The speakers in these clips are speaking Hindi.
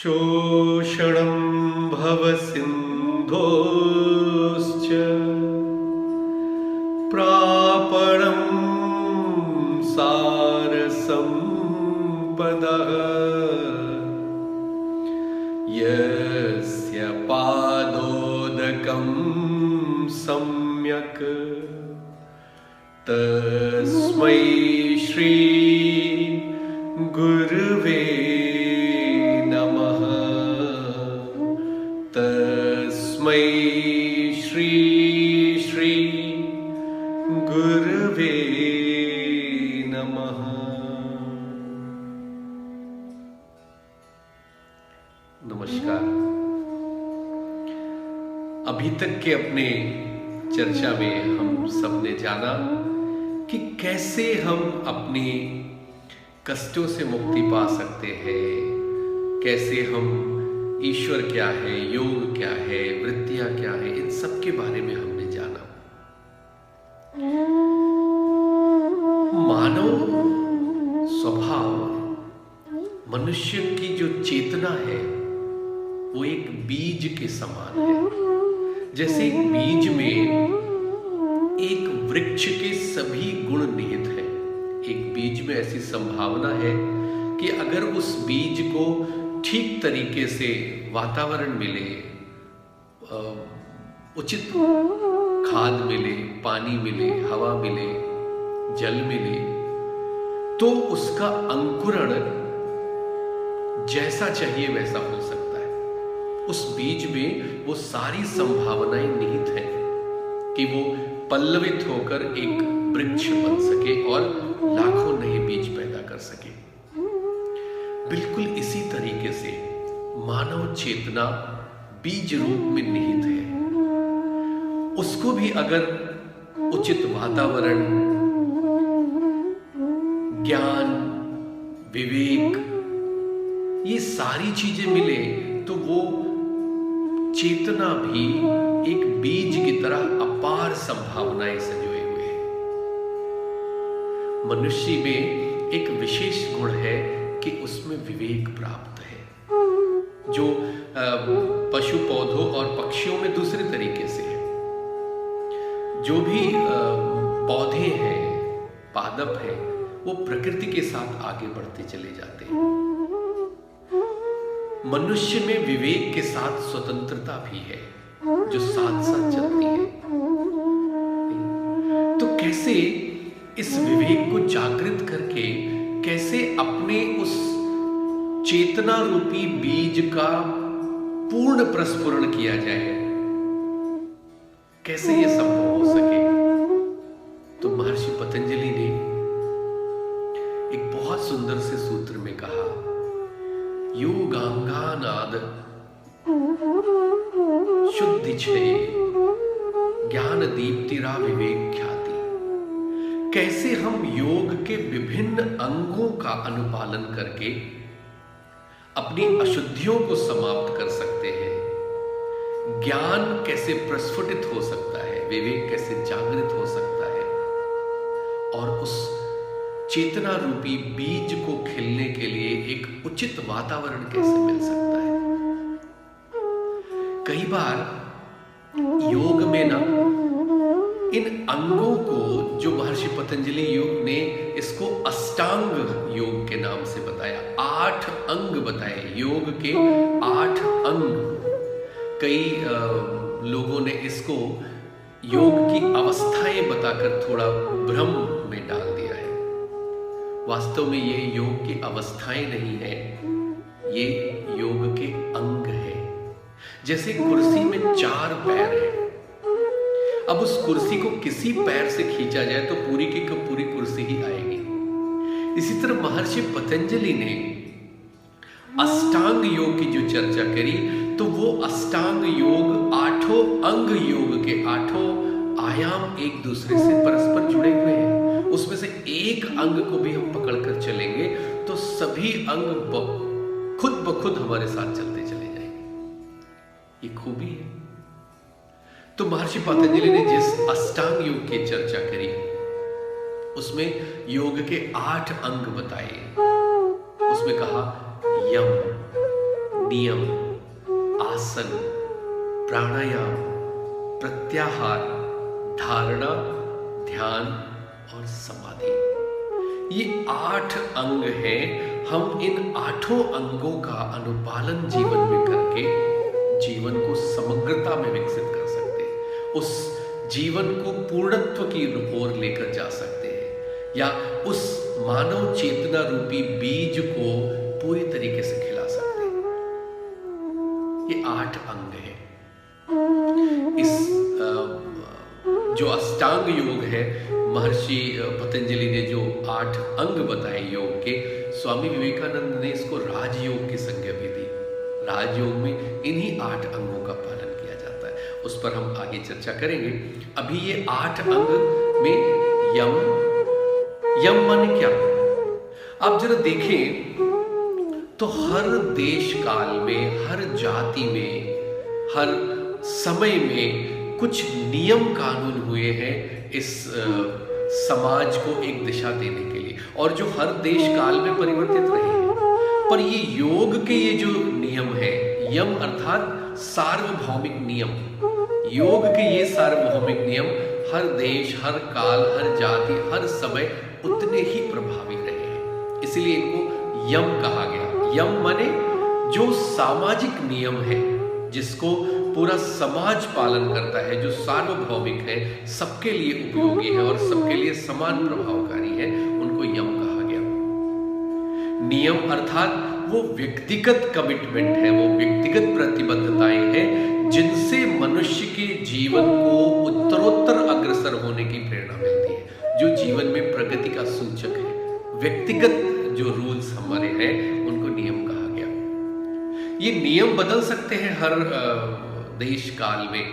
शोषणं भवसिन्धोश्च प्रापणं सारसम्पदः यस्य पादोदकं सम्यक् तस्मै श्री गुरुवे नमः। तस्मै श्री गुरुवे नमः। नमस्कार। अभी तक के अपने चर्चा में हम सबने जाना कि कैसे हम अपनी कष्टों से मुक्ति पा सकते हैं, कैसे हम ईश्वर क्या है, योग क्या है, वृत्तियां क्या है, इन सब के बारे में हमने जाना। मानव स्वभाव, मनुष्य की जो चेतना है वो एक बीज के समान है। जैसे एक बीज में एक वृक्ष के सभी गुण निहित हैं। एक बीज में ऐसी संभावना है कि अगर उस बीज को ठीक तरीके से वातावरण मिले, उचित खाद मिले, पानी मिले, हवा मिले, जल मिले, तो उसका अंकुरण जैसा चाहिए वैसा हो सकता है। उस बीज में वो सारी संभावनाएं निहित हैं कि वो पल्लवित होकर एक वृक्ष बन सके और लाखों नए बीज पैदा कर सके। बिल्कुल इसी तरीके से मानव चेतना बीज रूप में निहित है। उसको भी अगर उचित वातावरण, ज्ञान, विवेक, ये सारी चीजें मिले तो वो चेतना भी एक बीज की तरह अपार संभावनाएं संजोए हुए है। मनुष्य में एक विशेष गुण है कि उसमें विवेक प्राप्त है, जो पशु, पौधों और पक्षियों में दूसरे तरीके से है। जो भी पौधे हैं, पादप हैं, वो प्रकृति के साथ आगे बढ़ते चले जाते हैं। मनुष्य में विवेक के साथ स्वतंत्रता भी है, जो साथ साथ चलती है। तो कैसे इस विवेक को जागृत करके कैसे अपने उस चेतना रूपी बीज का पूर्ण प्रस्फुरण किया जाए, कैसे यह संभव हो सके? तो महर्षि पतंजलि ने एक बहुत सुंदर से सूत्र में कहा, योगांगानाद शुद्धि क्षय ज्ञान दीप्तिरा विवेक ख्याति। कैसे हम योग के विभिन्न अंगों का अनुपालन करके अपनी अशुद्धियों को समाप्त कर सकते हैं, ज्ञान कैसे प्रस्फुटित हो सकता है, विवेक कैसे जागृत हो सकता है, और उस चेतना रूपी बीज को खिलने के लिए एक उचित वातावरण कैसे मिल सकता है। कई बार योग में ना इन अंगों को, जो महर्षि पतंजलि योग ने इसको अष्टांग योग के नाम से बताया, 8 अंग बताए, योग के 8 अंग। कई लोगों ने इसको योग की अवस्थाएं बताकर थोड़ा भ्रम में डाल दिया है। वास्तव में ये योग की अवस्थाएं नहीं है, ये योग के अंग है। जैसे कुर्सी में 4 पैर हैं, अब उस कुर्सी को किसी पैर से खींचा जाए तो पूरी की पूरी कुर्सी ही आएगी। इसी तरह महर्षि पतंजलि ने अष्टांग योग की जो चर्चा करी, तो वो अष्टांग योग 8 अंग योग के 8 आयाम एक दूसरे से परस्पर जुड़े हुए हैं। उसमें से एक अंग को भी हम पकड़कर चलेंगे तो सभी अंग खुद ब खुद हमारे साथ चलते चले जाएंगे। ये खूबी है। तो महर्षि पतंजलि ने जिस अष्टांग योग की चर्चा करी, उसमें योग के 8 अंग बताए। उसमें कहा यम, नियम, आसन, प्राणायाम, प्रत्याहार, धारणा, ध्यान और समाधि, ये 8 अंग हैं। हम इन 8 अंगों का अनुपालन जीवन में करके जीवन को समग्रता में विकसित कर सकते हैं, उस जीवन को पूर्णत्व की ओर लेकर जा सकते हैं, या उस मानव चेतना रूपी बीज को पूरी तरीके से खिला सकते हैं। ये 8 अंग हैं। इस जो अष्टांग योग है, महर्षि पतंजलि ने जो 8 अंग बताए योग के, स्वामी विवेकानंद ने इसको राजयोग की संज्ञा भी दी। राजयोग में इन्हीं 8 अंगों का पालन किया जाता है, उस पर हम आगे चर्चा करेंगे। अभी ये 8 अंग में यम माने क्या? आप जरा देखें तो हर देश काल में, हर जाति में, हर समय में कुछ नियम कानून हुए हैं इस समाज को एक दिशा देने के लिए, और जो हर देश काल में परिवर्तित रहे हैं। पर ये योग के ये जो नियम है, यम अर्थात सार्वभौमिक नियम, योग के ये सार्वभौमिक नियम हर देश, हर काल, हर जाति, हर समय उतने ही प्रभावी रहे हैं, इसलिए इनको यम कहा गया। यम माने जो सामाजिक नियम है, जिसको पूरा समाज पालन करता है, जो सार्वभौमिक है, सबके लिए उपयोगी है और सबके लिए समान प्रभावकारी है, उनको यम कहा गया। नियम अर्थात वो व्यक्तिगत कमिटमेंट है, वो व्यक्तिगत प्रतिबद्धताएं हैं जिनसे मनुष्य के जीवन को उत्तरोत्तर अग्रसर होने की प्रेरणा मिलती है, जो जीवन में प्रगति का सूचक है। व्यक्तिगत जो रूल्स हमारे हैं उनको नियम कहा गया। ये नियम बदल सकते हैं हर देश काल में,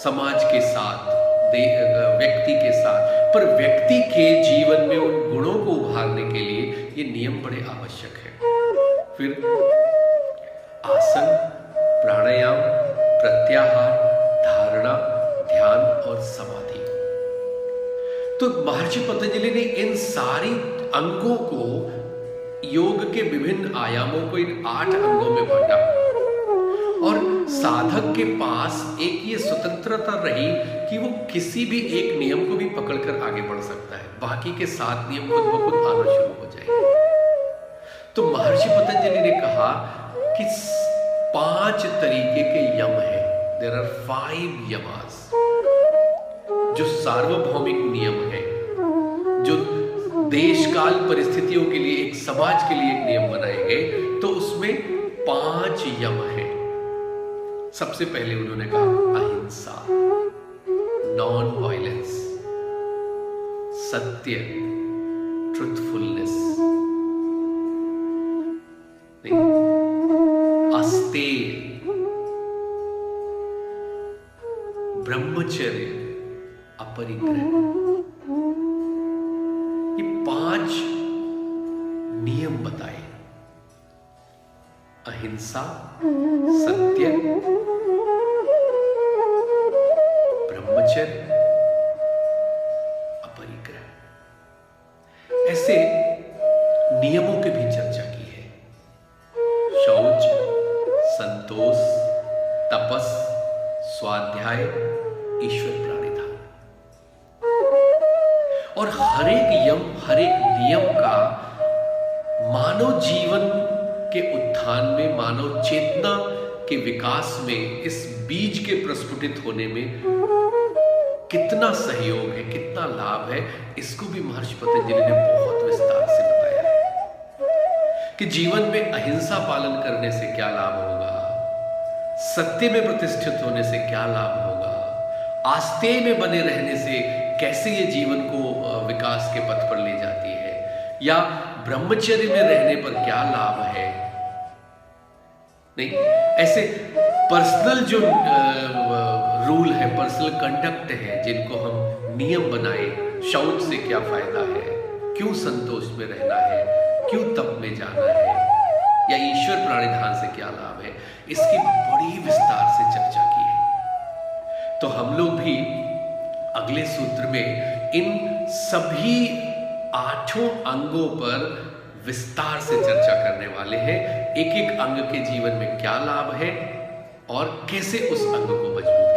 समाज के साथ, व्यक्ति के साथ, पर व्यक्ति के जीवन में उन गुणों को उभारने के लिए ये नियम बड़े आवश्यक हैं। फिर आसन, प्राणायाम, प्रत्याहार, धारणा, ध्यान और समाधि। तो महर्षि पतंजलि ने इन सारी अंगों को, योग के विभिन्न आयामों को इन 8 अंगों में बांटा, और साधक के पास एक ये स्वतंत्रता रही कि वो किसी भी एक नियम को भी पकड़कर आगे बढ़ सकता है, बाकी के 7 नियम खुद ब खुद आना शुरू हो जाएंगे। तो महर्षि पतंजलि ने कहा कि 5 तरीके के यम है। देयर आर 5 यमास, जो सार्वभौमिक नियम है, जो देश काल परिस्थितियों के लिए, एक समाज के लिए एक नियम बनाए गए, तो उसमें 5 यम है। सबसे पहले उन्होंने कहा अहिंसा, नॉन वायलेंस, सत्य, ट्रुथफुलनेस, अस्तेय, ब्रह्मचर्य, अपरिग्रह। ये 5 नियम बताए। अहिंसा, सत्य, ब्रह्मचर्य, अपरिग्रह, ऐसे नियमों की भी चर्चा की है। शौच, संतोष, तपस, स्वाध्याय, ईश्वर प्रणिधान। और हर एक यम, हर एक नियम का मानव जीवन के उत्थान में, मानव चेतना के विकास में, इस बीज के प्रस्फुटित होने में कितना सहयोग है, कितना लाभ है, इसको भी महर्षि पतंजलि ने बहुत विस्तार से बताया है कि जीवन में अहिंसा पालन करने से क्या लाभ होगा, सत्य में प्रतिष्ठित होने से क्या लाभ होगा, आस्तेय में बने रहने से कैसे ये जीवन को विकास के पथ पर ले जाती है, या ब्रह्मचर्य में रहने पर क्या लाभ है। नहीं, ऐसे पर्सनल जो रूल है, पर्सनल कंडक्ट है, जिनको हम नियम बनाए, शौच से क्या फायदा है, क्यों संतोष में रहना है, क्यों तप में जाना है, या ईश्वर प्राणिधान से क्या लाभ है, इसकी बड़ी विस्तार से चर्चा की है। तो हम लोग भी अगले सूत्र में इन सभी 8 अंगों पर विस्तार से चर्चा करने वाले हैं। एक एक अंग के जीवन में क्या लाभ है और कैसे उस अंग को मजबूत